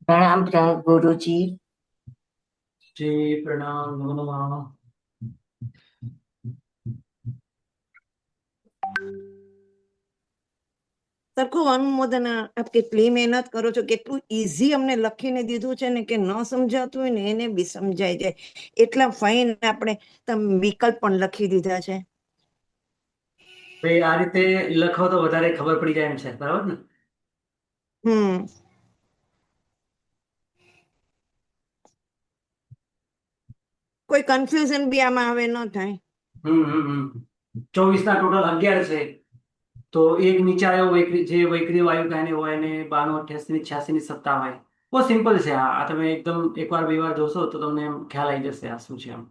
प्रणाम गुरु जी। जी प्रणाम नमो नमः। સરખું અનુમોદન આપ કેટલી મહેનત કરો છો, કેટલું ઈઝી અમને લખીને દીધું છે ને, કે ન સમજાતું હોય ને એને બી સમજાઈ જાય એટલા ફાઇન આપણે વિકલ્પ પણ લખી દીધા છે. ભાઈ આ રીતે લખો તો વધારે ખબર પડી જાય એમ છે, બરાબર ને? હમ કોઈ કન્ફ્યુઝન બી આમાં હવે ન થાય. 24 ના ટોટલ 11 છે. તો એક નીચે આવ્યો જે વૈક્રિય વાયુ કહેને હોય ને 92 88 86 ની સત્તા હોય. બહુ સિમ્પલ છે આ તમે એકદમ એકવાર બે વાર જોશો તો તમને એમ ખ્યાલ આવી જશે આ શું છે એમ.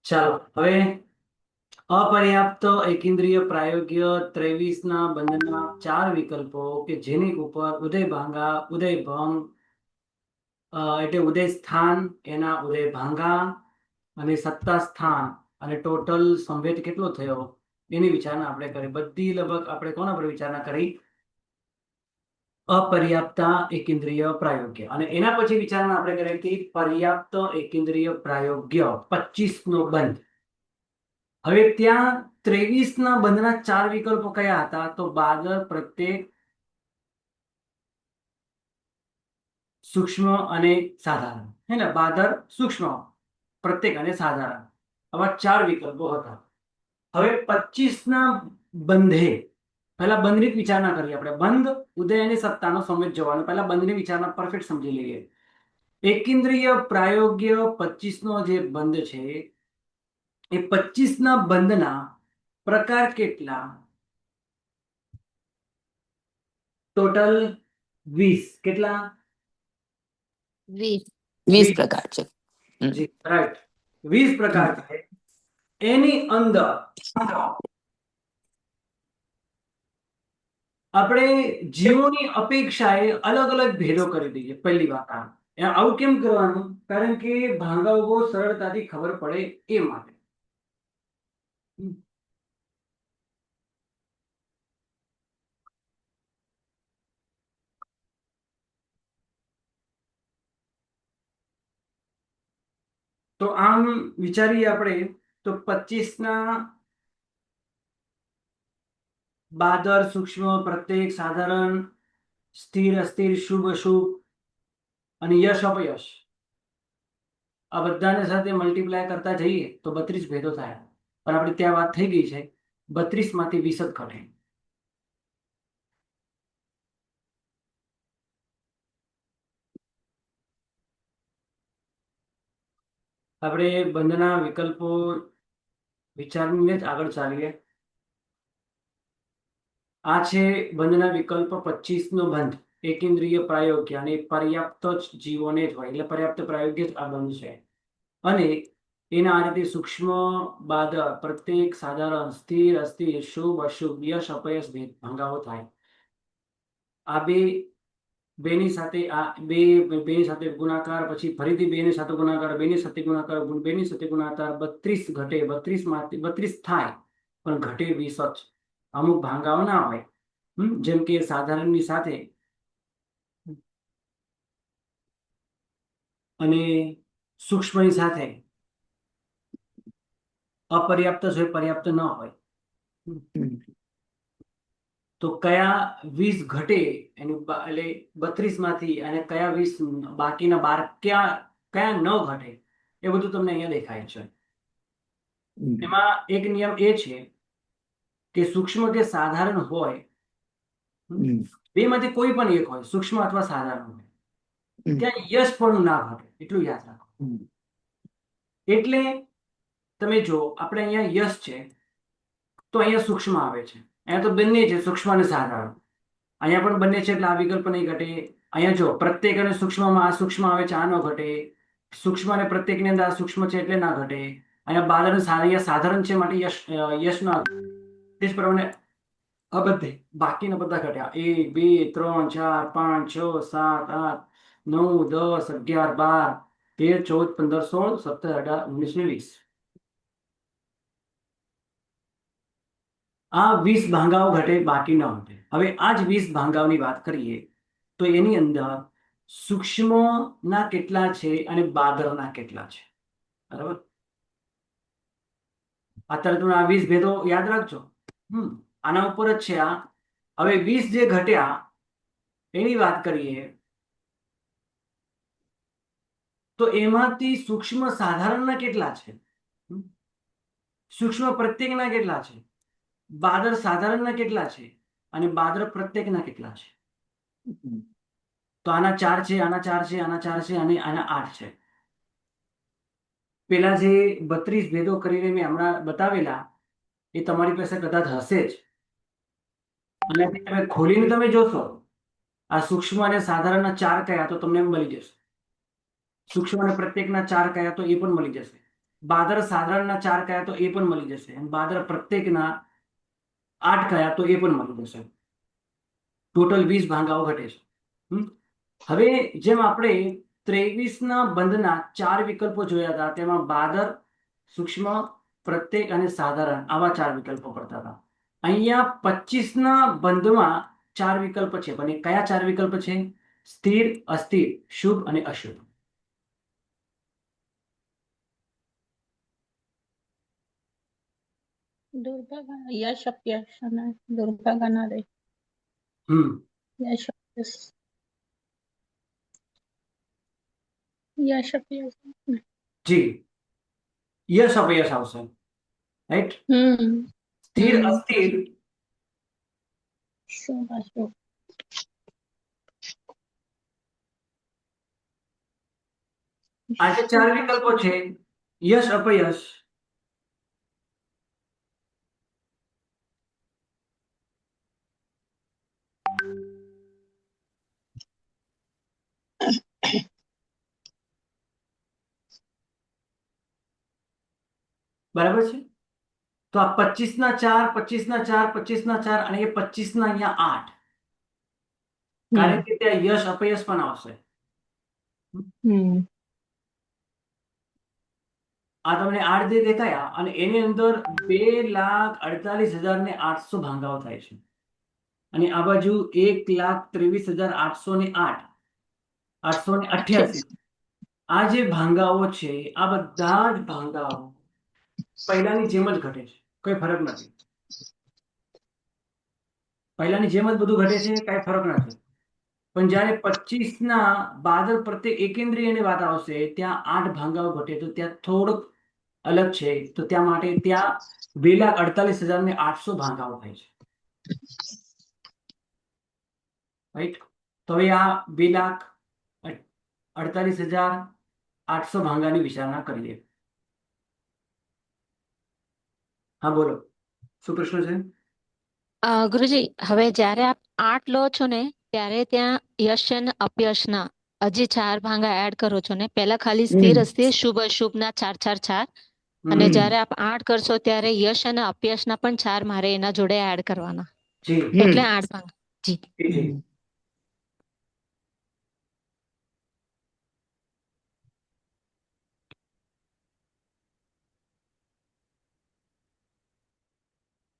ચાલો હવે અપર્યાપ્ત એકેન્દ્રીય પ્રાયોગ્ય 23 ના બંધનના 4 વિકલ્પો કે જેની ઉપર ઉદય ભાંગા ઉદય ભંગ એટલે ઉદય સ્થાન એના ઉદય ભાંગા અને સત્તા સ્થાન અને ટોટલ સંવેદ કેટલો થયો એની વિચારણા આપણે કરી. બધી લગભગ આપણે કોના પર વિચારણા કરી? અપર્યાપ્તા એકેન્દ્રીય પ્રાયોગ્ય. અને એના પછી વિચારણા આપણે કરી હતી પર્યાપ્ત એકેન્દ્રીય પ્રાયોગ્ય 25 નો બંધ. હવે ત્યાં 23 ના બંધના 4 વિકલ્પો કયા હતા? તો બાદર, પ્રત્યેક, સૂક્ષ્મ અને સાધારણ. હે ને? બાદર, સૂક્ષ્મ, પ્રત્યેક અને સાધારણ, આવા 4 વિકલ્પો હતા. હવે 25 ના બંધે પહેલા બંધની જ વિચારણા કરીએ આપણે. બંધ, ઉદય અને સત્તાનો સંવેદ જોવાનો. પહેલા બંધની વિચારણા પરફેક્ટ સમજી લઈએ. એકેન્દ્રીય પ્રાયોગ્ય 25 નો જે બંધ છે એ 25 ના બંધના પ્રકાર કેટલા? ટોટલ 20. કેટલા? 20 20. પ્રકાર છે. જી રાઈટ. 20 પ્રકાર છે. એની અંદર આપણે જીવોની અપેક્ષાએ અલગ અલગ ભેદો કરી દઈએ. પહેલી વાત આવું કેમ કરવાનું? કારણ કે ભાંગાઓ બહુ સરળતાથી ખબર પડે એ માટે. તો આમ વિચારીએ આપણે તો 25 ના બાદર, સૂક્ષ્મ, પ્રત્યેક, સાધારણ, સ્થિર અસ્થિર, શુભ અશુભ અને યશ અપયશ, આ બધાને સાથે મલ્ટીપ્લાય કરતા જઈએ તો 32 ભેદો થાય. પણ આપણે ત્યાં વાત થઈ ગઈ છે 32 માંથી 20 જ ઘટે. આપણે બંધના વિકલ્પો વિચારીને જ આગળ ચાલીએ. આ છે બંધના વિકલ્પ 25 નો બંધ. એકેન્દ્રીય પ્રાયોગ્ય અને પર્યાપ્ત જ જીવોને જ હોય એટલે પર્યાપ્ત પ્રાયોગ્ય જ આ બંધ છે. અને એના આ રીતે સૂક્ષ્મ, બાદર, પ્રત્યેક, સાધારણ, સ્થિર અસ્થિર, શુભ અશુભ, યશ અપયશ ભેદ ભંગાઓ થાય. આ બેની સાથે આ બેની સાથે ગુણાકાર, પછી ફરીથી બેની સાથે ગુણાકાર, બેની સાથે ગુણાકાર, બેની સાથે ગુણાકાર, 32 ઘટે. 32 માંથી 32 થાય પણ ઘટે 20 જ. અમુક ભાંગાઓ ના હોય. જેમ કે સાધારણની સાથે અને સૂક્ષ્મની સાથે અપર્યાપ્ત જ હોય, પર્યાપ્ત ન હોય. તો કયા 20 ઘટે એનું એટલે 32 માંથી, અને કયા 20 બાકીના 12 કયા ન ઘટે એ બધું તમને અહીંયા દેખાય છે. એમાં એક નિયમ એ છે કે સૂક્ષ્મ કે સાધારણ હોય, બેમાંથી કોઈ પણ એક હોય, સૂક્ષ્મ અથવા સાધારણ હોય, ત્યાં યશ પણ ના ઘટે. એટલું યાદ રાખો. એટલે તમે જો આપણે અહીંયા યશ છે તો અહીંયા સૂક્ષ્મ આવે છે. અહીંયા તો બંને છે, સૂક્ષ્મ અને સાધારણ. અહીંયા પણ બંને છે એટલે આ વિકલ્પ નહીં ઘટે. અહીંયા જો પ્રત્યેક અને સૂક્ષ્મમાં આ સૂક્ષ્મ આવે છે, આ ન ઘટે. સૂક્ષ્મ અને પ્રત્યેક ની અંદર આ સૂક્ષ્મ છે એટલે ના ઘટે. અહીંયા બાદ અને અહીંયા સાધારણ છે માટે યશ ના. તે જ પ્રમાણે આ બધે બાકીના બધા ઘટ્યા. 1 2 3 4 5 6 7 8 9 10 11 12 13 14 15 16 17 18 19 ને 20. આ 20 ભાંગાઓ ઘટે, બાકી ન ઘટે. હવે આ જ 20 ભાંગાઓની વાત કરીએ તો એની અંદર સૂક્ષ્મ ના કેટલા છે અને બાદરના કેટલા છે, બરાબર? અત્યારે તમે આ 20 ભેદો યાદ રાખજો. આના ઉપર જ છે આ. હવે 20 જે ઘટ્યા એની વાત કરીએ તો એમાંથી સૂક્ષ્મ સાધારણના કેટલા છે, સૂક્ષ્મ પ્રત્યેકના કેટલા છે, બાદર સાધારણના કેટલા છે અને બાદર પ્રત્યેકના કેટલા છે? તો આના 4 છે, આના 4 છે, આના 4 છે અને આના 8 છે. પેલા જે 32 ભેદો કરીને મેં હમણાં બતાવેલા એ તમારી પાસે કદાચ હશે જ, અને તમે ખોલીને તમે જોશો આ સૂક્ષ્મ અને સાધારણના 4 કયા તો તમને મળી જશે. સૂક્ષ્મ અને પ્રત્યેકના 4 કયા તો એ પણ મળી જશે. બાદર સાધારણના 4 કયા તો એ પણ મળી જશે. અને બાદર પ્રત્યેકના 8 કયા તો એ પણ મળી જશે. ટોટલ 20 ભાંગાઓ ઘટે છે. હવે જેમ આપણે 23 ના બંધના 4 વિકલ્પો જોયા હતા, તેમાં બાદર, સૂક્ષ્મ, પ્રત્યેક અને સાધારણ આવા 4 વિકલ્પો પડતા હતા. અહીંયા 25 ના બંધમાં 4 વિકલ્પ છે, પણ એ કયા 4 વિકલ્પ છે? સ્થિર, અસ્થિર, શુભ અને અશુભ. યશ અપયશ અને દુર્ભાગા રે. યશ અપયશ. યશ અપયશ. જી, યશ અપયશ આવશે, રાઈટ? સ્થિર, અસ્થિર, શુભ અશુભ. આ જે 4 વિકલ્પો છે યશ અપયશ, બરાબર છે? તો આ 25 ના 4, 25 ના 4, 25 ના 4 અને એ 25 ના અહીંયા 8, કારણ કે ત્યાં યશ અપયશ પણ આવશે. આ તમને 8 જે દેખાયા અને એની અંદર 2,48,800 ભાંગાઓ થાય છે, અને આ બાજુ 1,23,808, 888. આ જે ભાંગાઓ છે આ બધા જ ભાંગાઓ પહેલાની જેમ જ ઘટે છે, કોઈ ફરક નથી. પહેલાની જેમ જ બધું ઘટે છે, કઈ ફરક નથી. પણ જ્યારે 25 ના બાદર પ્રત્યેક એકેન્દ્રિયની વાત આવશે ત્યાં 8 ભાંગાઓ ઘટે, તો ત્યાં થોડુંક અલગ છે. તો ત્યાં માટે ત્યાં 2,48,800 ભાંગાઓ થાય છે, રાઈટ? તો હવે આ 2,48,800 ભાંગાની વિચારણા કરીએ. હા બોલો, શું પ્રશ્ન છે? ગુરુજી, હવે જ્યારે આપ 8 લો છો ને ત્યારે ત્યાં યશ અને અપયશના હજી 4 ભાંગા એડ કરો છો ને, પહેલા ખાલી સ્થિર અસ્થિર શુભ અશુભના 4 4 4, અને જ્યારે આપ 8 કરશો ત્યારે યશ અને અપયશના પણ 4 મારે એના જોડે એડ કરવાના, એટલે 8 ભાંગા. જી.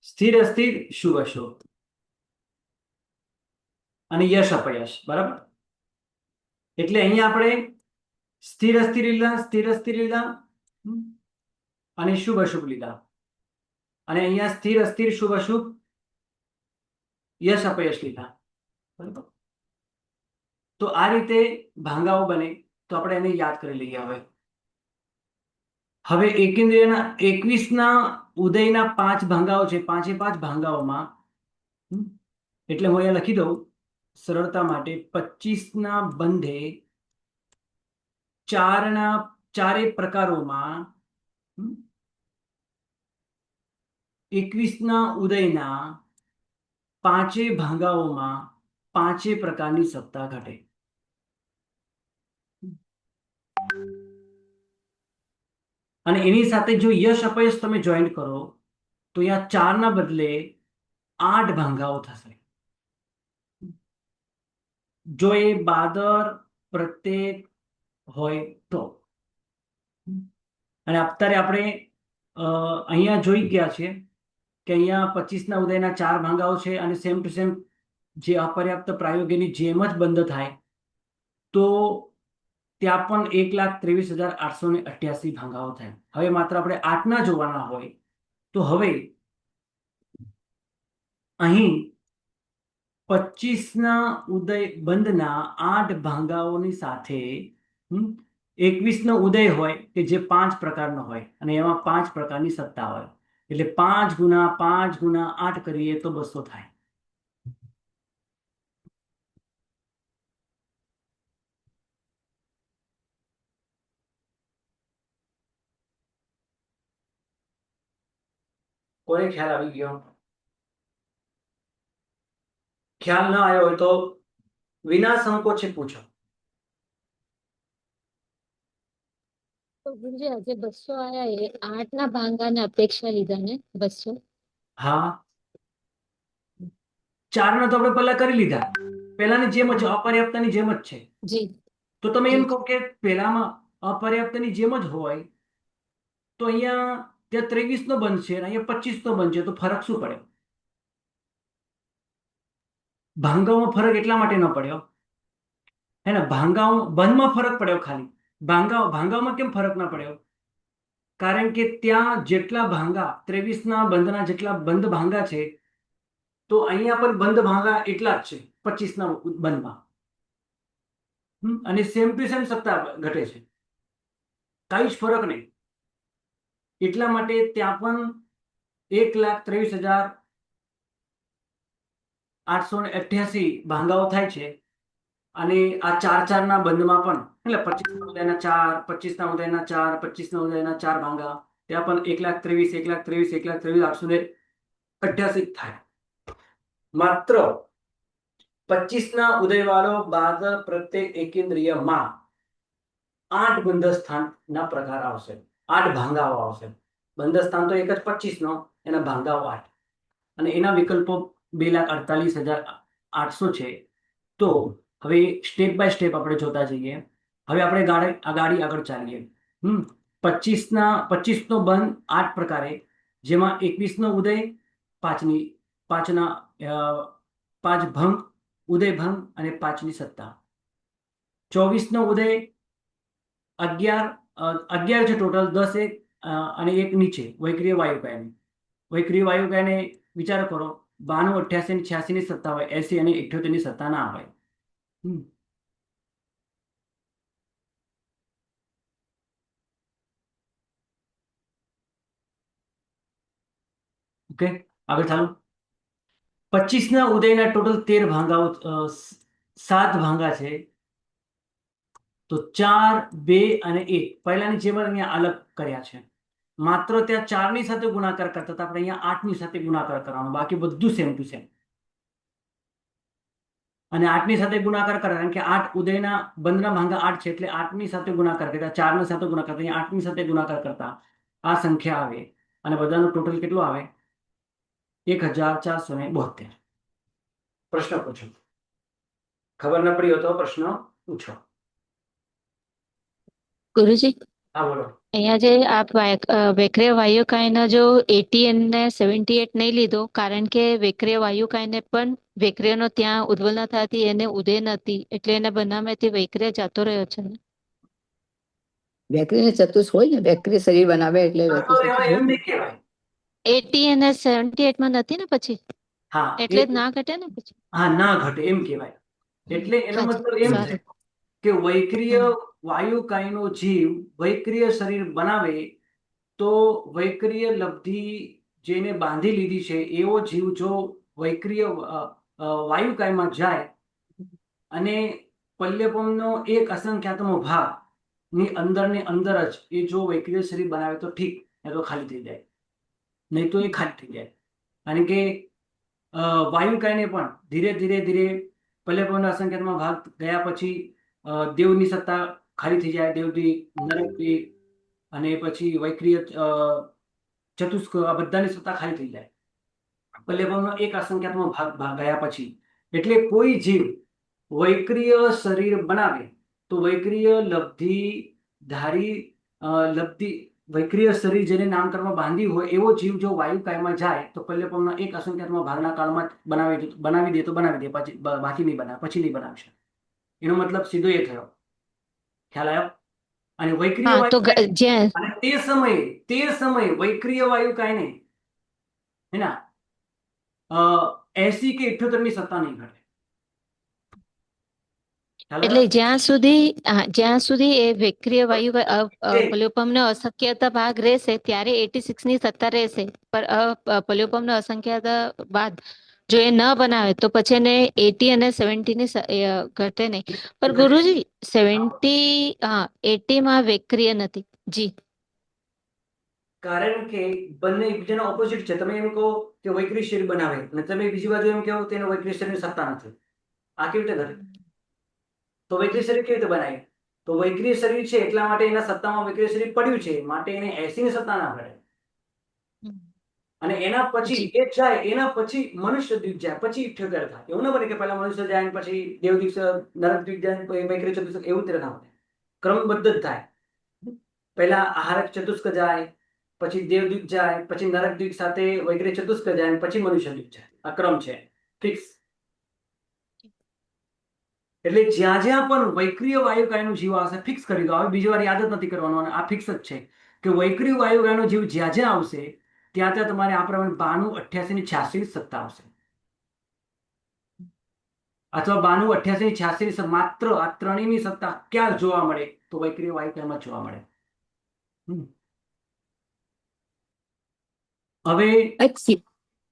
સ્થિર અસ્થિર, શુભ અશુભ અને યશ અપયશ, બરાબર? એટલે અહીંયા આપણે સ્થિર અસ્થિર લીધા અને શુભ અશુભ લીધા, અને અહીંયા સ્થિર અસ્થિર શુભ અશુભ યશ અપયશ લીધા, બરાબર? તો આ રીતે ભાંગાઓ બને. તો આપણે એને યાદ કરી લઈએ. હવે એકેન્દ્રિયના 21 ના ઉદયના 5 ભાંગાઓ છે, 5 ભાંગાઓમાં એટલે હું અહીંયા લખી દઉં સરળતા માટે, 25 ના બંધે 4 પ્રકારોમાં 21 ના ઉદયના 5 ભાંગાઓમાં 5 પ્રકારની સત્તા ઘટે. અને એની સાથે જો યશ અપયશ તમે જોઈન્ટ કરો તો અહીંયા 4 ના બદલે 8 ભાંગાઓ થશે. જો એ બાદર પ્રત્યેક હોય તો. અને અત્યારે આપણે અહીંયા જોઈ ગયા છે કે અહીંયા 25 ના ઉદયના 4 ભાંગાઓ છે, અને સેમ ટુ સેમ જે અપર્યાપ્ત પ્રાયોગિકની જેમ જ બંધ થાય તો ત્યાં પણ 1,23,888 ભાંગાઓ થાય. હવે માત્ર આપણે 8ના જોવાના હોય તો હવે અહીં 25ના ઉદય બંધના 8 ભાંગાઓની સાથે 21નો ઉદય હોય કે જે 5 પ્રકારનો હોય અને એમાં 5 પ્રકારની સત્તા હોય, એટલે 5 ગુણા 5 ગુણા 8 કરીએ તો 200 થાય. કોને ખ્યાલ આવી ગયો? ખ્યાલ ન આવ્યો હોય તો વિના સંકોચે પૂછો. તો ગુરુજી આજે 200 આયા એ 8ના ભાંગાને અપેક્ષા લીધા ને 200? હા, 4 તો આપણે પહેલા કરી લીધા, પહેલાની જેમ જ અપર્યાપ્તની જેમ જ છે. જી તો તમે એમ કહો કે પહેલામાં અપર્યાપ્તની જેમ જ હોય તો અહીંયા ત્યાં 23નો બનશે અને અહીંયા 25નો બનશે, તો ફરક શું પડે? ભાંગાઓમાં ફરક એટલા માટે ન પડ્યો હે ને, ભાંગાઓ બંધમાં ફરક પડ્યો ખાલી. ભાંગાઓમાં કેમ ફરક ના પડ્યો? કારણ કે ત્યાં જેટલા ભાંગા 23ના બંધના જેટલા બંધ ભાંગા છે તો અહીંયા પણ બંધ ભાંગા એટલા જ છે 25ના બંધમાં. અને સેમ ટુ સેમ સત્તા ઘટે છે, કાંઈ જ ફરક નહીં. એટલા માટે ત્યાં પણ 1,23,888 ભાંગાઓ થાય છે. અને આ 4-4ના બંધમાં પણ એટલે 25ના ઉદયના 4, 25ના ઉદયના 4, 25ના ઉદયના 4 ભાંગા, ત્યાં પણ 1,23,888 થાય. માત્ર 25ના ઉદયવાળો બાદ પ્રત્યેક એકેન્દ્રિયમાં 8 બંધસ્થાનના પ્રકાર આવશે, 8 ભાંગાઓ આવશે. બંધસ્થાન તો એક જ 25નો, એના ભાંગાઓ 8 અને એના વિકલ્પો 2,48,800 છે. તો હવે સ્ટેપ બાય સ્ટેપ આપણે જોતા જઈએ. હવે આપણે ગાડી આગળ ચાલીએ. 25નો બંધ 8 પ્રકારે, જેમાં 21નો ઉદય, 5ના 5 ભંગ, ઉદય ભંગ અને 5ની સત્તા. 24નો ઉદય 11 છે ટોટલ, 10 એક અને એક નીચે વૈક્રિય વાયુકાયને. વૈક્રિય વાયુકાયને વિચાર કરો, 92, 88 અને 86ની સત્તા હોય, 80 અને 78ની સત્તા ના હોય. ઓકે, આગળ ચાલો. 25ના ઉદયના ટોટલ 13 ભાંગાઓ, 7 ભાંગા છે. તો 4, 2 અને 1 પહેલાની જેમ જ અહીંયા અલગ કર્યા છે. માત્ર ત્યાં 4ની સાથે ગુણાકાર કરતા હતા, આપણે અહીંયા 8ની સાથે ગુણાકાર કરવાનો, બાકી બધું સેમ ટુ સેમ. અને 8ની સાથે ગુણાકાર કરે, કારણ કે 8 ઉદયના બંધના ભાંગા 8 છે, એટલે 8ની સાથે ગુણાકાર કરતા, 4ની સાથે ગુણાકાર કરતા, 8ની સાથે ગુણાકાર કરતા આ સંખ્યા આવે અને બધાનો ટોટલ કેટલો આવે? 1,472. પ્રશ્ન પૂછો. ખબર ન પડી હોય તો પ્રશ્ન પૂછો. ગુરુજી હા, બોલો. અહીંયા જે આપ વૈક્રિય વાયુકાયનો જો 80 અને 78 નહીં લીધો, કારણ કે વૈક્રિય વાયુકાયને પણ વૈક્રિયનો ત્યાં ઉદ્ભવ ન થતી, એને ઉદય નથી, એટલે એને બનાવવાથી વૈક્રિય જતો રહ્યો છે ને. બેકરી ચતુસ હોય ને, બેકરી શરીર બનાવે એટલે તો બેકરી ચતુસ હોય એમ ને. નહીં કહેવાય. 80 અને 78 માં નથી ને પછી, હા, એટલે જ ના ઘટે ને પછી. હા, ના ઘટે એમ કહેવાય. એટલે એનો હાજી, મતલબ એમ છે સારું. કે વૈક્રિય વાયુકાયનો જીવ વૈક્રિય શરીર બનાવે તો વૈક્રિય લબ્ધિ જેને બાંધી લીધી છે એવો જીવ જો વૈક્રિય વાયુકાયમાં જાય અને પલ્યપમનો એક અસંખ્યાતમો ભાગ ની અંદર જ એ જો વૈક્રિય શરીર બનાવે તો ઠીક, એ તો ખાલી થઈ જાય, નહીં તો એ ખાલી થઈ જાય. કારણ કે વાયુકાયને પણ ધીરે ધીરે પલ્યપમના અસંખ્યાતમાં ભાગ ગયા પછી દેવની સત્તા ખાલી થઈ જાય, દેવથી નરકથી અને પછી વૈક્રિય ચતુષ્ક, આ બધાની સત્તા ખાલી થઈ જાય પલ્યપમનો એક અસંખ્યાતમાં ભાગ ગયા પછી. એટલે કોઈ જીવ વૈક્રિય શરીર બનાવે તો વૈક્રિય લબ્ધિ ધારી લબ્ધિ વૈક્રિય શરીર જેને નામકર્મ બાંધી હોય એવો જીવ જો વાયુકાયમાં જાય તો પલ્યપમના એક અસંખ્યાતમાં ભાગના કાળમાં બનાવી દે તો બનાવી દે, પછી બાકી નહીં બનાવે, પછી નહીં બનાવશે. એનો મતલબ સીધો એ થયો. ખ્યાલ આવ્યો? અને વૈક્રિય હા તો વાયુ જ્યાં અને તે સમયે વૈક્રિય વાયુ કાંઈ નહીં, હે ના 80 કે 78 ની સત્તા નહીં ઘટે. ખ્યાલ એટલે આવ્યો? જ્યાં સુધી એ વિક્રિય વાયુ છે. પલ્યોપમનો અશક્યતા ભાગ રહેશે ત્યારે 86 ની સત્તા રહેશે, પણ પલ્યોપમનો અસંખ્યતા બાદ જો એ ન બનાવે તો પછી એને 80 અને 70 ની ઘટે નહીં. પણ ગુરુજી 80 માં વિક્રિય નથી. જી કારણ કે બંને એકબીજાના ઓપોઝિટ છે. તમે એમ કહો કે વૈક્રિય શરીર બનાવે અને તમે બીજી બાજુ એમ કહો કે એને વૈક્રિય શરીરની સત્તા નથી. આ કેવી રીતે ઘટે? તો વૈક્રિય શરીર કેવી રીતે બનાવે? તો વૈક્રિય શરીર છે એટલા માટે એના સત્તામાં વૈક્રિય શરીર પડ્યું છે, માટે એને 80 ની સત્તા ના ઘટે. અને એના પછી જી. એ જાય, એના પછી મનુષ્ય દ્વીપ જાય, પછી 78 થાય. એવું ના બને કે પહેલા મનુષ્ય જાય ને પછી દેવ દ્વીપ, નરક દ્વીપ જાય ને પછી વૈક્રિય ચતુષ્ક, એવું રીતે ના બને. ક્રમબદ્ધ જ થાય. પહેલા આહારક ચતુષ્ક જાય, પછી દેવદ્વીપ જાય, પછી નરક દ્વીપ સાથે વૈક્રિય ચતુષ્ક જાય અને પછી મનુષ્ય દ્વીપ જાય. આ ક્રમ છે ફિક્સ. એટલે જ્યાં જ્યાં પણ વૈક્રિય વાયુકાયનો જીવ આવશે ફિક્સ કરી દો. હવે બીજી વાર યાદ જ નથી કરવાનો, અને આ ફિક્સ જ છે કે વૈક્રિય વાયુકાયનો જીવ જ્યાં જ્યાં આવશે ત્યાં ત્યાં તમારે આ પ્રમાણે 92, 88 ની 86 ની સત્તા આવશે, અથવા 92, 88 ની 86 ની માત્ર આ ત્રણેયની સત્તા ક્યાં જોવા મળે? તો વૈક્રિય વાયુકાયમાં જોવા મળે. હવે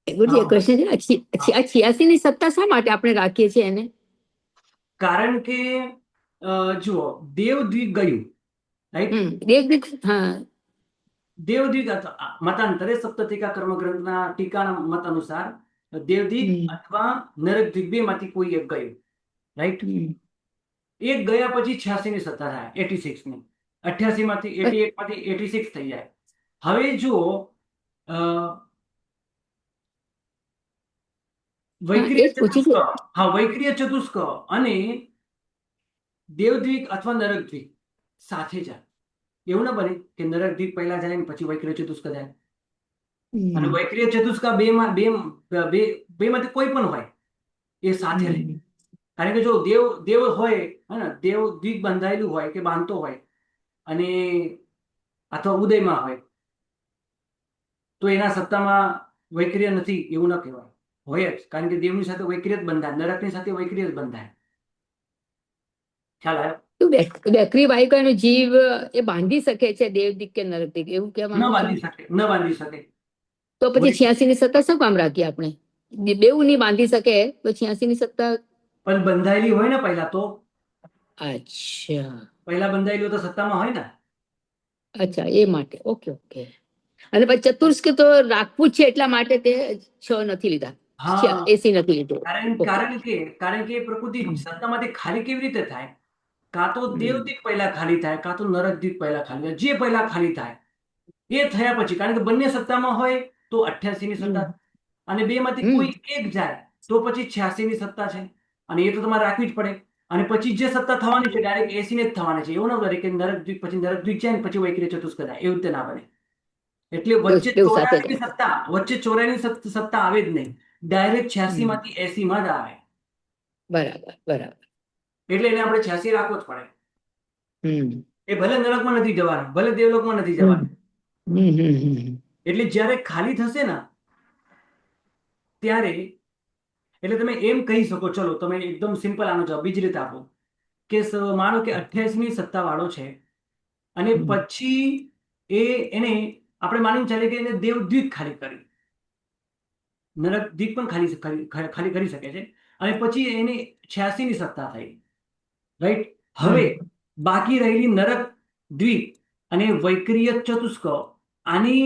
ગુરુજી હા. ક્વેશ્ચન છે, આ 86 ની સત્તા શા માટે આપણે રાખીએ છીએ એને? કારણ કે જુઓ, દેવદ્વીપ ગયું, રાઈટ? હા દેવદ્વીપ મતાંતરે સપ્તતિકા કર્મગ્રંથના ટીકાના મત અનુસાર દેવદ્વીપ અથવા નરકદ્વીપ બે માંથી કોઈ એક ગયું, રાઈટ? એક ગયા પછી 86 ની સત્તા થાય, 86 ની. 88 માંથી 88 માંથી 86 થઈ જાય. હવે જુઓ, વૈક્રિય ચતુષ્ક, વૈક્રિય ચતુષ્ક અને દેવદ્વીપ અથવા નરકદ્વીપ સાથે જાય. એવું ના બને કે નરકદ્વીપ પહેલા જાય ને પછી વૈક્રિય ચતુષ્ક જાય. અને વૈક્રિય ચતુષ્ક બે માંથી કોઈ પણ હોય એ સાથે રહે. કારણ કે જો દેવ હોય, દેવ દ્વીપ બંધાયેલું હોય કે બાંધતો હોય અને અથવા ઉદયમાં હોય તો એના સત્તામાં વૈક્રિય નથી એવું ન કહેવાય. હોય જ, કારણ કે દેવની સાથે વૈક્રિય જ બંધાય, નરકની સાથે વૈક્રિય જ બંધાય. ખ્યાલ આવ્યો? વૈક્રિય વાયુકાયનો જીવ એ બાંધી શકે છે દેવદીપ કે નરકદીપ, એવું ન કહેવાનું છે? બાંધી શકે. તો પછી 86 ની સત્તા શું કામ રાખીએ આપણે? બેઉ નહીં બાંધી શકે તો 86 ની સત્તા પણ બંધાયેલી હોય ને પહેલા તો. અચ્છા પહેલા બંધાયેલી હોય તો સત્તામાં હોય ને. અચ્છા, એ માટે. Okay okay. અને પછી ચતુર્સ્ક તો રાખવું જ છે એટલા માટે તે 6 નથી લીધા, હા, 80 નથી લીધો. કારણ કે પ્રકૃતિ સત્તામાંથી ખાલી કેવી રીતે થાય? કાં તો દેવદીપ પહેલા ખાલી થાય, કાં તો નરકદીપ પહેલા ખાલી થાય. જે પહેલા ખાલી થાય એ થયા પછી, કારણ કે બંને સત્તામાં હોય તો 88 ની સત્તા, અને બે માંથી કોઈ એક જાય તો પછી 86 ની સત્તા છે, અને એ તો તમારે રાખવી જ પડે. અને પછી જે સત્તા થવાની છે ડાયરેક્ટ 80 ને જ થવાની છે. એવું ના બને કે નરકદ્વીપ પછી નરકદ્વીપ જાય ને પછી વૈક્રિય ચતુષ્ક જાય, એવી રીતે ના બને. એટલે વચ્ચે બેઉ સાથે 84 ની સત્તા, સત્તા આવે જ નહીં. ડાયરેક્ટ 86 માંથી 80 માં જ આવે. બરાબર બરાબર. એટલે એને આપણે 86 રાખવો જ પડે. હમ એ ભલે નરકમાં નથી જવાનું, ભલે દેવલોકમાં નથી જવાનું. એટલે જ્યારે ખાલી થશે ને ત્યારે, એટલે તમે એમ કહી શકો, ચલો તમે એકદમ સિમ્પલ આનો જવાબ બીજી રીતે આપો કે માનો કે 88 ની સત્તા વાળો છે અને પછી એને આપણે માની ચાલીએ કે એને દેવદ્વીપ ખાલી કરી, નરકદ્વીપ પણ ખાલી કરી શકે છે, અને પછી એની 86 ની સત્તા થઈ, રાઈટ? હવે બાકી રહેલી નરક દ્વીપ અને વૈક્રિય ચતુષ્ક, આની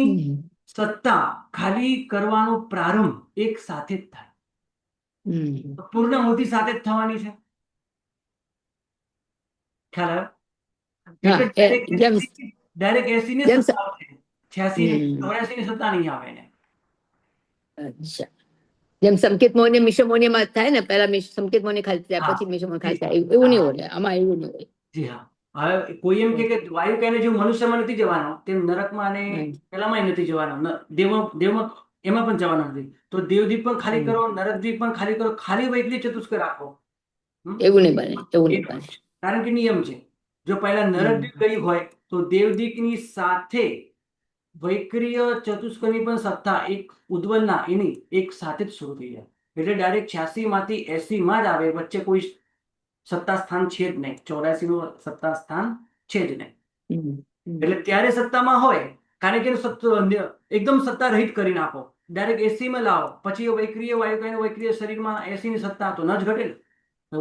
સત્તા ખાલી કરવાનો પ્રારંભ એક સાથે જ થાય. પૂર્ણાહુતિ સાથે જ થવાની છે. ખ્યાલ આવ્યો? ડાયરેક્ટ 80 ની સત્તા આવશે, 86 ની 84 ની સત્તા નહીં આવે એને. અચ્છા, જેમ સંકેત મોને મિશ્ર માં થાય ને, પહેલા સંકેત મોને ખાલી થાય પછી મિશ્ર મોને ખાલી થાય, એવું નહીં હોય આમાં, એવું નહીં હોય. જી હા, હવે કોઈ એમ કે વાયુ કહીને જેવું મનુષ્યમાં નથી જવાનો તેમ નરકમાં અને હમ. પેલામાં નથી જવાનો દેવમાં એમાં પણ જવાનો નથી. તો દેવદ્વીપ પણ ખાલી કરો, નરકદ્વીપ પણ ખાલી કરો, ખાલી વૈકલ્ય ચતુષ્ક રાખો. એવું નહીં બને, એવું નહીં એ બને. કારણ કે નિયમ છે, જો પહેલા નરકદ્વીપ ગઈ હોય તો દેવદ્વીપની સાથે વૈક્રિય ચતુષ્કની પણ સત્તા એક ઉદ્વલના એની એક સાથે જ શરૂ થઈ જાય. એટલે ડાયરેક્ટ 86 માંથી 80 માં જ આવે, વચ્ચે કોઈ સત્તા સ્થાન છે જ નહીં. 84 નું સત્તા સ્થાન છે જ નહીં. હમ. એટલે ત્યારે સત્તામાં હોય, કારણ કે એકદમ સત્તા રહિત કરી નાખો, ડાયરેક્ટ 80 માં લાવો, પછી વૈક્રિય વાયુ કહીને વૈક્રિય શરીરમાં 80 ની સત્તા તો ન જ ઘટે ને.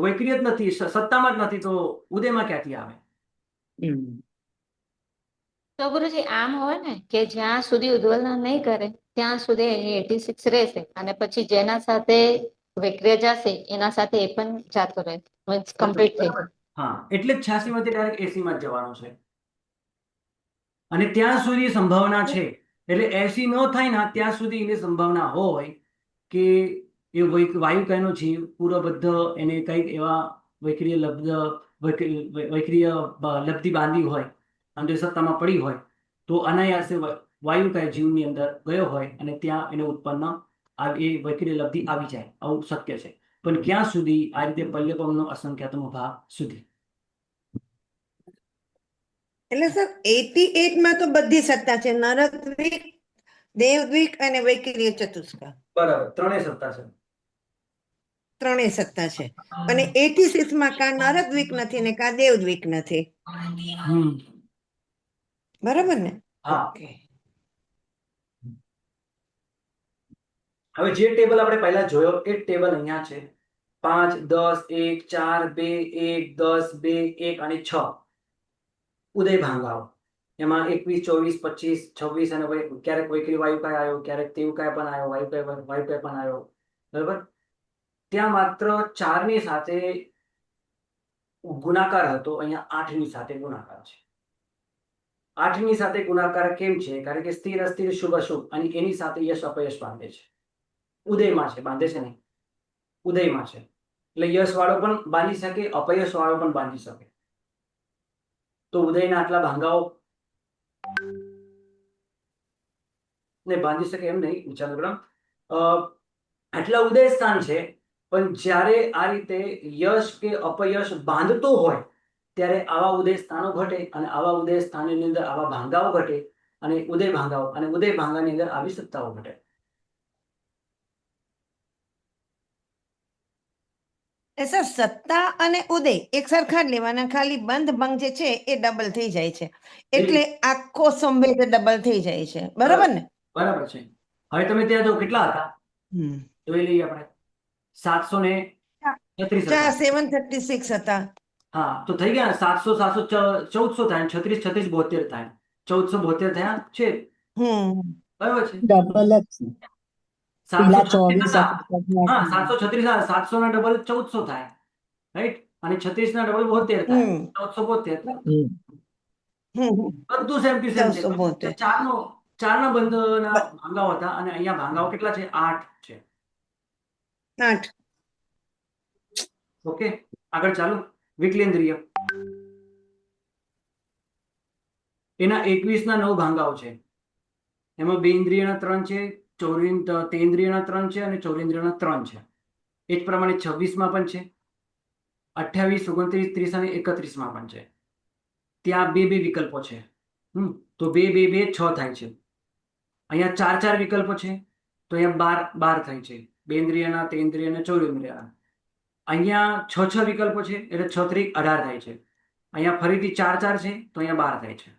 વૈક્રિય જ નથી, સત્તામાં જ નથી, તો ઉદયમાં ક્યાંથી આવે? હમ. તો ગુરુજી આમ હોય ને કે જ્યાં સુધી ઉદ્વલના નહીં કરે ત્યાં સુધી એની 86 રહેશે, અને પછી જેના સાથે વિક્રિયા જશે એના સાથે એ પણ જાતો રહે, મીન્સ કમ્પ્લીટ થઈ જાય. હા, એટલે જ 86 માંથી ડાયરેક્ટ 80 માં જ જવાનું છે. અને ત્યાં સુધી સંભાવના છે, એટલે 80 ન થાય ને ત્યાં સુધી એની સંભાવના હોય કે એ વાયુ કહેનો જીવ પૂરો બધો એને કંઈક એવા વૈક્રિય લબ્ધિ બાંધી હોય અને સત્તામાં પડી હોય તો અનાયાસે વાયુ કહે જીવની અંદર ગયો હોય અને ત્યાં એને ઉત્પન્ન એ વૈક્રિય લબ્ધિ આવી જાય. આવું શક્ય છે, પણ ક્યાં સુધી? આ રીતે પલ્યપમનો અસંખ્યાતમ ભાગ સુધી. એટલે સર 88 માં તો બધી સત્તા છે, નરદ્વીપ, દેવદ્વીપ અને વૈકલ્ય ચતુષ્ક, બરાબર, ત્રણેય સત્તા છે. ત્રણેય સત્તા છે. અને 86 માં કા નરદ્વીપ નથી ને કા દેવદ્વીપ નથી. બરાબર ને? હા. ઓકે. હવે જે ટેબલ આપણે પહેલા જોયો એ ટેબલ અહીંયા છે. 5, 10, 1, 4, 2, 1, 10, 2, 1 અને 6 ઉદય ભાંગાઓ. એમાં 21, 24, 25, 26 અને ક્યારેક વૈકલ્ય વાયુકાય આવ્યો, ક્યારેક તેવકાય પણ આવ્યો, વાયુકાય પણ આવ્યો. બરાબર. ત્યાં માત્ર 4 ની સાથે ગુણાકાર હતો, અહીંયા 8 ની સાથે ગુણાકાર છે. 8 ની સાથે ગુણાકાર કેમ છે? કારણ કે સ્થિર અસ્થિર શુભ અશુભ અને એની સાથે યશ અપયશ બાંધે છે. ઉદયમાં છે, બાંધે છે નહીં, ઉદયમાં છે. એટલે યશ વાળો પણ બાંધી શકે, અપયશ વાળો પણ બાંધી શકે. તો ઉદયના આટલા ભાંગાઓ ને બાંધી શકે એમ નહીં, વિચાર આટલા ઉદય સ્થાન છે, પણ જ્યારે આ રીતે યશ કે અપયશ બાંધતો હોય ત્યારે આવા ઉદય સ્થાનો ઘટે, અને આવા ઉદય સ્થાનની અંદર આવા ભાંગાઓ ઘટે, અને ઉદય ભાંગાઓ અને ઉદય ભાંગાની અંદર આવી સત્તાઓ ઘટે. સર સત્તા અને ઉદય એક સરખા જ લેવાના, ખાલી બંધ ભંગ જે છે એ ડબલ થઈ જાય છે, એટલે આખો સંવેદ ડબલ થઈ જાય છે. બરાબર ને? બરાબર છે. હવે તમે ત્યાં જો કેટલા હતા જોઈ લઈએ આપણે. 736 હતા. 736 હતા. હા, તો થઈ ગયા 700, 1400 થાય, 36, 36, 72 થાય, 1472 થયા છે. બરાબર છે. ડબલ જ છે. પેલા 24 હા, 736, 700 ના ડબલ 1400 થાય, રાઈટ? અને 36 ના ડબલ 72 થાય, 1472. બધું સેમ ટુ સેમ છે. 1472. ચારના બંધના ભાંગાઓ હતા, અને અહીંયા ભાંગાઓ કેટલા છે? 8 છે. 8. ઓકે, આગળ ચાલો. વિકલેન્દ્રિય, એના 21 ના 9 ભાંગાઓ છે. એમાં 2 ઇન્દ્રિયના 3 છે, તેન્દ્રિયના 3 છે, અને ચોરેન્દ્રિયના 3 છે. એ જ પ્રમાણે 26 માં પણ છે, 28, 29, 30 અને 31 માં પણ છે. ત્યાં 2 વિકલ્પો છે. તો 2, 2, 2, 6 થાય છે. અહીંયા 4 વિકલ્પો છે, તો અહીંયા 12 થાય છે. 2 ઇન્દ્રિયના, તેન્દ્રિય અને ચોરેન્દ્રિયના. અહીંયા 6 વિકલ્પો છે, એટલે 6 3 18 થાય છે. અહીંયા ફરીથી 4 છે, તો અહીંયા 12 થાય છે.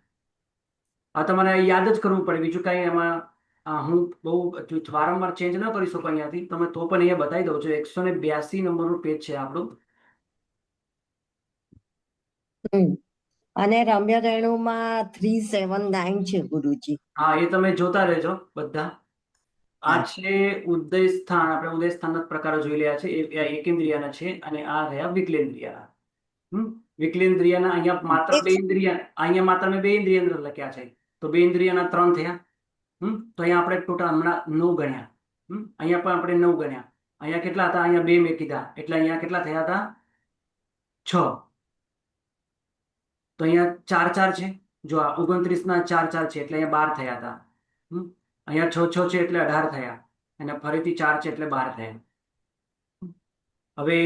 આ તમારે યાદ જ કરવું પડે, બીજું કાંઈ એમાં હું બહુ વારંવાર ચેન્જ ન કરી શકું અહીંયાથી. તમે તો પણ અહીંયા બતાવી દઉં છું. 182 નંબરનું પેજ છે આપણું. અને રમ્ય રેણુમાં 379 છે ગુરુજી. હા, એ તમે જોતા રહેજો બધા. આ છે ઉદય સ્થાન. આપણે ઉદય સ્થાનના પ્રકારો જોઈ રહ્યા છે. એ એકેન્દ્રિયના છે, અને આ રહ્યા વિકલેન્દ્રિયના. વિકલેન્દ્રિયના અહીંયા માત્ર 2 ઇન્દ્રિય, અહીંયા માત્ર મેં 2 ઇન્દ્રિય લખ્યા છે, તો 2 ઇન્દ્રિયના 3 થયા. તો અહીંયા આપણે ટોટલ હમણાં 9 ગણ્યા. અહીંયા પણ આપણે 9 ગણ્યા. અહીંયા કેટલા હતા? અહીંયા 2 મેં કીધા, એટલે અહીંયા કેટલા થયા હતા? 6. તો અહીંયા 4 4 છે. જો આ 29 ના 4 4 છે એટલે અહીંયા 12 થયા હતા. અહીંયા 6 6 છે એટલે 18 થયા, અને ફરીથી 4 છે એટલે 12 થયા. હવે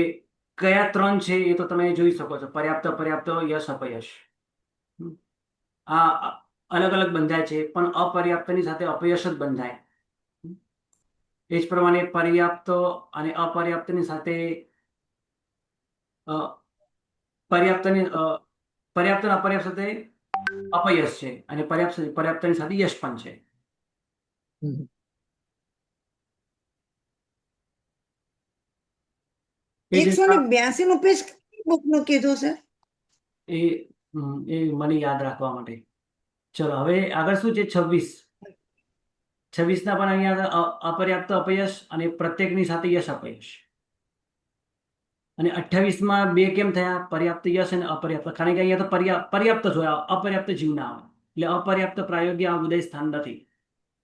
કયા 3 છે એ તો તમે જોઈ શકો છો, પર્યાપ્ત, અપર્યાપ્ત, યશ, અપયશ. આ અલગ અલગ બંધાય છે, પણ અપર્યાપ્તની સાથે અપયશ જ બંધાય. એ જ પ્રમાણે પર્યાપ્ત અને અપર્યાપ્તની સાથે પર્યાપ્ત અને અપર્યાપ્ત સાથે અપયશ છે, અને પર્યાપ્તની સાથે યશ પણ છે. એ જે 182 નું પેજ બુક નું કીધું છે? એ મને યાદ રાખવા માટે. ચલો હવે આગળ શું છે? 26 ના પણ અહીંયા અપર્યાપ્ત, અપયશ અને પ્રત્યેકની સાથે યશ, અપયશ. અને 28માં 2 કેમ થયા? પર્યાપ્ત યશ અને અપર્યાપ્ત. કારણ કે અહીંયા તો પર્યાપ્ત જ હોય, અપર્યાપ્ત જીવ ના આવે. એટલે અપર્યાપ્ત પ્રાયોગ્ય ઉદય સ્થાન નથી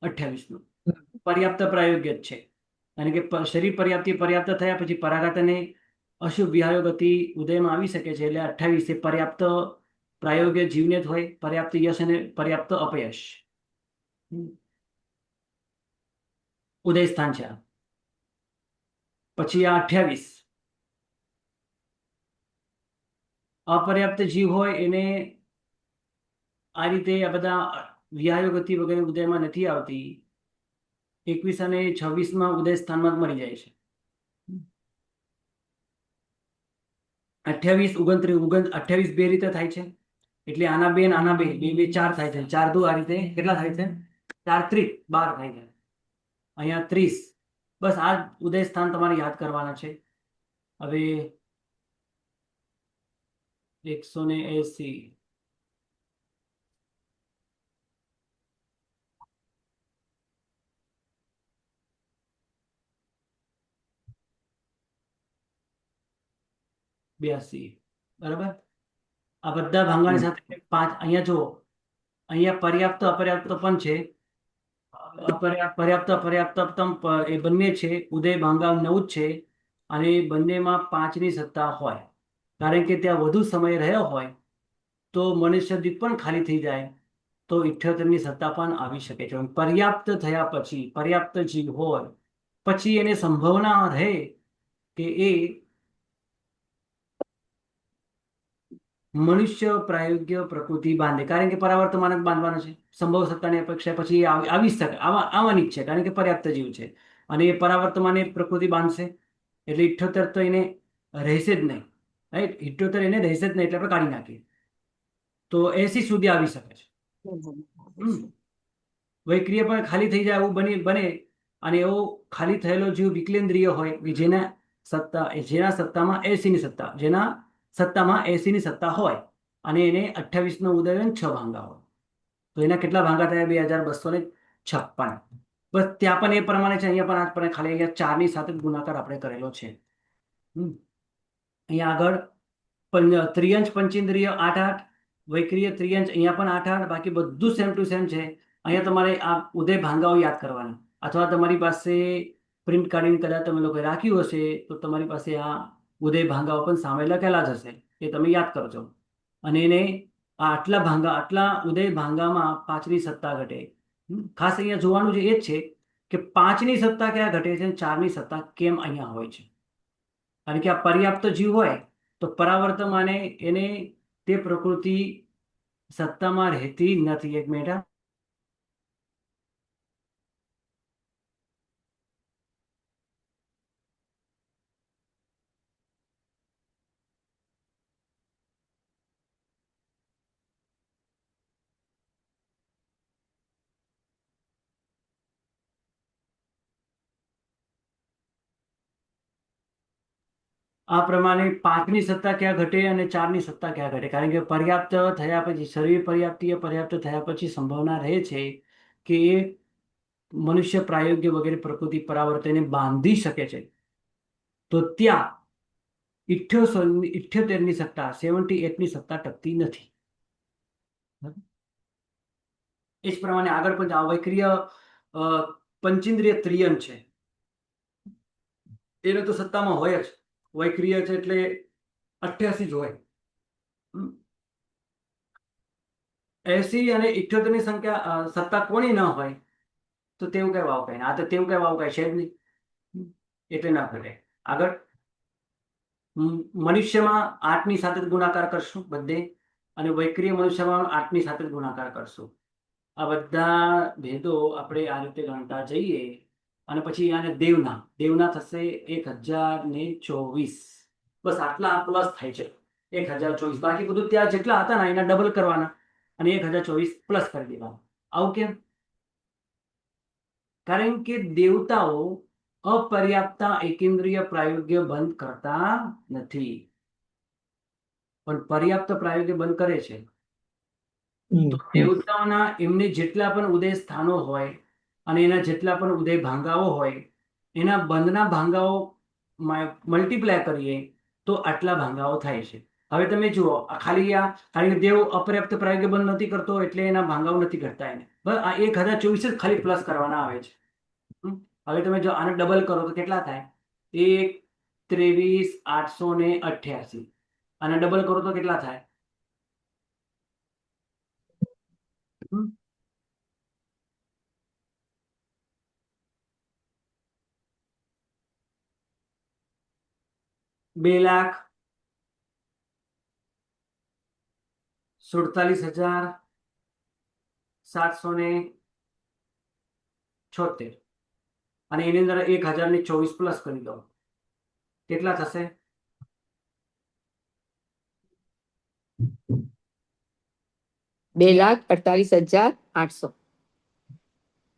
28નું. પર્યાપ્ત પ્રાયોગ્ય જ છે. કારણ કે શરીર પર્યાપ્ત થયા પછી પરાઘાત અને અશુભ વિહાયો ગતિ ઉદયમાં આવી શકે છે. એટલે 28 એ પર્યાપ્ત પ્રાયોગ્ય જીવને જ હોય, પર્યાપ્ત યશ અને પર્યાપ્ત અપયશ ઉદય સ્થાન છે. પછી આ 28 અપર્યાપ્ત જીવ હોય એને આ રીતે આ બધા વિહાયો ગતિ વગેરે ઉદયમાં નથી આવતી. 21 અને 26માં ઉદય સ્થાનમાં જ મરી જાય છે. 28 29 બે રીતે થાય છે. એટલે આના 2 આના 2 2 4 થાય છે. 4 દુ આ રીતે કેટલા થાય છે? 4 ત્રિક 12 થાય છે. અહીંયા 30. બસ આ ઉદય સ્થાન તમારે યાદ કરવાના છે. હવે 180 82 બરાબર. આ બધા ભાંગાની સાથે 5 અહીંયા જુઓ, અહીંયા પર્યાપ્ત અપર્યાપ્ત પણ છે. પર્યાપ્ત અપર્યાપ્તમ એ બંને છે. ઉદય ભાંગા 9 જ છે, અને બંનેમાં 5ની સત્તા હોય. કારણ કે ત્યાં વધુ સમય રહ્યો હોય તો મનુષ્ય દીપ પણ ખાલી થઈ જાય તો 78ની સત્તા પણ આવી શકે છે. પર્યાપ્ત થયા પછી પર્યાપ્ત જીવ હોય પછી એને સંભાવના રહે કે એ મનુષ્ય પ્રાયોગ્ય પ્રકૃતિ બાંધે. કારણ કે પરાવર્તમાન જ બાંધવાનો છે. સંભવ સત્તાની અપેક્ષા પછી આવી શકે, આવવાની જ છે. કારણ કે પર્યાપ્ત જીવ છે અને એ પરાવર્તમાન પ્રકૃતિ બાંધશે. એટલે 78 તો એને રહેશે જ નહીં, રાઈટ? 78 એને રહેશે જ નહીં, એટલે આપણે કાઢી નાખીએ તો 80 સુધી આવી શકે છે. વૈક્રિય પણ ખાલી થઈ જાય એવું બને. અને એવો ખાલી થયેલો જીવ વિકલેન્દ્રિય હોય જેના સત્તામાં 80ની સત્તા, જેના સત્તામાં 80ની સત્તા હોય, અને એને 28નો ઉદય 6 ભાંગા હોય, તો એના કેટલા ભાંગા થયા? 2256. બસ ત્યાં પણ એ પ્રમાણે છે. અહીંયા પણ આ પ્રમાણે, ખાલી અહીંયા 4ની સાથે ગુણાકાર આપણે કરેલો છે. અહીંયા આગળ ત્રિયંશ પંચેન્દ્રિય 8 8, વૈક્રિય ત્રિયંશ અહીંયા પણ 8 8. બાકી બધું સેમ ટુ સેમ છે. અહીંયા તમારે આ ઉદય ભાંગાઓ યાદ કરવાના, અથવા તમારી પાસે પ્રિન્ટ કાઢીને કદાચ તમે લોકો રાખ્યું હશે તો તમારી પાસે આ ઉદય ભાંગાઓ પણ સામે લખેલા જ હશે, એ તમે યાદ કરજો. અને એને આટલા ઉદય ભાંગામાં 5ની સત્તા ઘટે. ખાસ અહીંયા જોવાનું છે એ જ છે કે 5ની સત્તા ક્યાં ઘટે છે, 4ની સત્તા કેમ અહીંયા હોય છે. કારણ કે આ પર્યાપ્ત જીવ હોય તો પરાવર્તમાને એને તે પ્રકૃતિ સત્તામાં રહેતી નથી. એક મિનિટ. આ પ્રમાણે 5ની સત્તા ક્યાં ઘટે અને 4ની સત્તા ક્યાં ઘટે? કારણ કે પર્યાપ્ત થયા પછી, શરીર પર્યાપ્ત થયા પછી સંભાવના રહે છે કે એ મનુષ્ય પ્રાયોગ્ય વગેરે પ્રકૃતિ પરાવર્તને બાંધી શકે છે. તો ત્યાં 78ની સત્તા, 78ની સત્તા ટકતી નથી. એ જ પ્રમાણે આગળ પણ વૈક્રિય પંચેન્દ્રિય ત્રિયન છે, એને તો સત્તામાં હોય જ. વૈક્રિય છે એટલે 88 જ હોય. 80 અને 78 ની સત્તા કોની ન હોય તો તેવું કઈ વાવ કઈ આ તો તેવું કઈ વાવ કઈ છે જ નહીં. એટલે ના ઘટે. આગળ મનુષ્યમાં 8 ની સાથે જ ગુણાકાર કરશું બધે, અને વૈક્રિય મનુષ્યમાં 8 ની સાથે જ ગુણાકાર કરશું. આ બધા ભેદો આપણે આ રીતે ગણતા જઈએ અને પછી આને દેવના થશે 1024. બસ આટલા પ્લસ થાય છે 1024. બાકી બધું ત્યાં જેટલા હતા ને એના ડબલ કરવાના અને 1024 પ્લસ કરી દેવાના. આવું કેમ? કારણ કે દેવતાઓ અપર્યાપ્તા એકેન્દ્રીય પ્રાયોગ્ય બંધ કરતા નથી, પણ પર્યાપ્ત પ્રાયોગ્ય બંધ કરે છે. તો દેવતાઓના એમને જેટલા પણ ઉદય સ્થાનો હોય અને એના જેટલા પણ ઉદય ભાંગાઓ હોય એના બંધના ભાંગાઓ મલ્ટીપ્લાય કરીએ તો આટલા ભાંગાઓ થાય છે. હવે તમે જુઓ ખાલી દેવ અપર્યાપ્ત પ્રાયોગ્ય બંધ નથી કરતો એટલે એના ભાંગાઓ નથી ઘટતા. એને બસ આ 1024 જ ખાલી પ્લસ કરવાના આવે છે. હવે તમે જો આને ડબલ કરો તો કેટલા થાય? 1,23,888. આને ડબલ કરો તો કેટલા થાય? બે લાખ 47,776. અને એની અંદર 1024 પ્લસ કરી દો, કેટલા થશે? બે લાખ 48,800.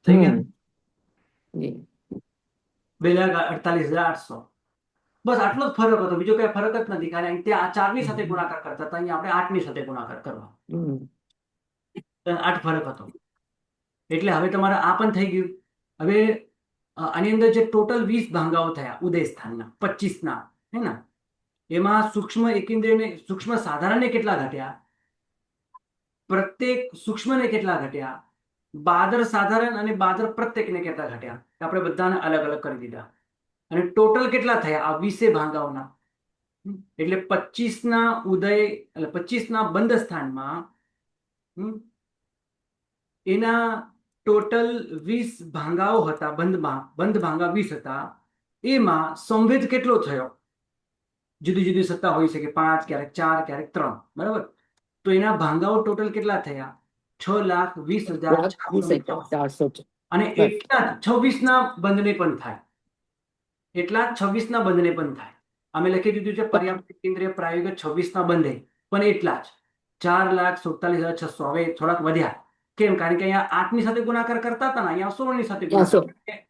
થઈ ગયા? જી. 2,48,800. બસ આટલો જ ફરક હતો, બીજો કઈ ફરક જ નથી. કારણ કે ત્યાં 4 ની સાથે ગુણાકાર કરતા હતા, અહીંયા આપણે 8 ની સાથે ગુણાકાર કરવા. 8 ફરક હતો. એટલે હવે તમારે આ પણ થઈ ગયું. હવે આની અંદર જે ટોટલ 20 ભાંગાઓ થયા ઉદય સ્થાનના 25 હે ને, એમાં સૂક્ષ્મ એકેન્દ્રિયને સૂક્ષ્મ સાધારણને કેટલા ઘટ્યા, પ્રત્યેક સૂક્ષ્મને કેટલા ઘટ્યા, બાદર સાધારણ અને બાદર પ્રત્યેકને કેટલા ઘટ્યા, આપણે બધાને અલગ અલગ કરી દીધા. અને ટોટલ કેટલા થયા આ 20 ભાંગાઓના? એટલે 25 ઉદય એટલે 25 બંધ સ્થાનમાં એના ટોટલ 20 ભાંગાઓ હતા. બંધ ભાંગા 20 હતા. એમાં સંવેદ કેટલો થયો? જુદી જુદી સત્તા હોઈ શકે, 5, ક્યારેક 4, ક્યારેક 3, બરાબર? તો એના ભાંગાઓ ટોટલ કેટલા થયા? 6,20,400. અને એટલા 26 બંધને પણ થાય. અમે લખી દીધું છે પર્યાપ્ત કેન્દ્રીય પ્રાયોગિક 26 બંધે, પણ એટલા જ 4,47,600. હવે થોડાક વધ્યા. કેમ? કારણ કે અહીંયા 8 ની સાથે ગુણાકાર કરતા હતા ને, અહીંયા 16 ની સાથે ગુણાકાર.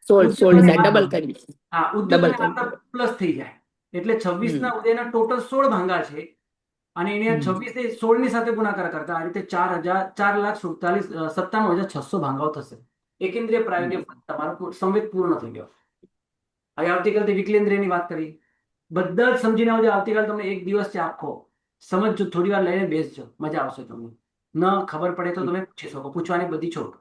16 ડબલ કરી. હા, ઉદ્યોગ પ્લસ થઈ જાય. એટલે 26 ઉદયના ટોટલ 16 ભાંગા છે અને એને 26 ને 16 ની સાથે ગુણાકાર કરતા આ રીતે 4,97,600 ભાંગાઓ થશે. એકેન્દ્રીય પ્રાયોગિક તમારો સંવેદ પૂર્ણ થઈ ગયો. હવે આવતીકાલથી વિકલેન્દ્રિયની વાત કરીએ. બધા જ સમજીને આવજો. આવતીકાલ તમને એક દિવસ છે આખો, સમજજો, થોડી વાર લઈને બેસજો, મજા આવશે તમને. ન ખબર પડે તો તમે પૂછી શકો, પૂછવાની બધી છોડ.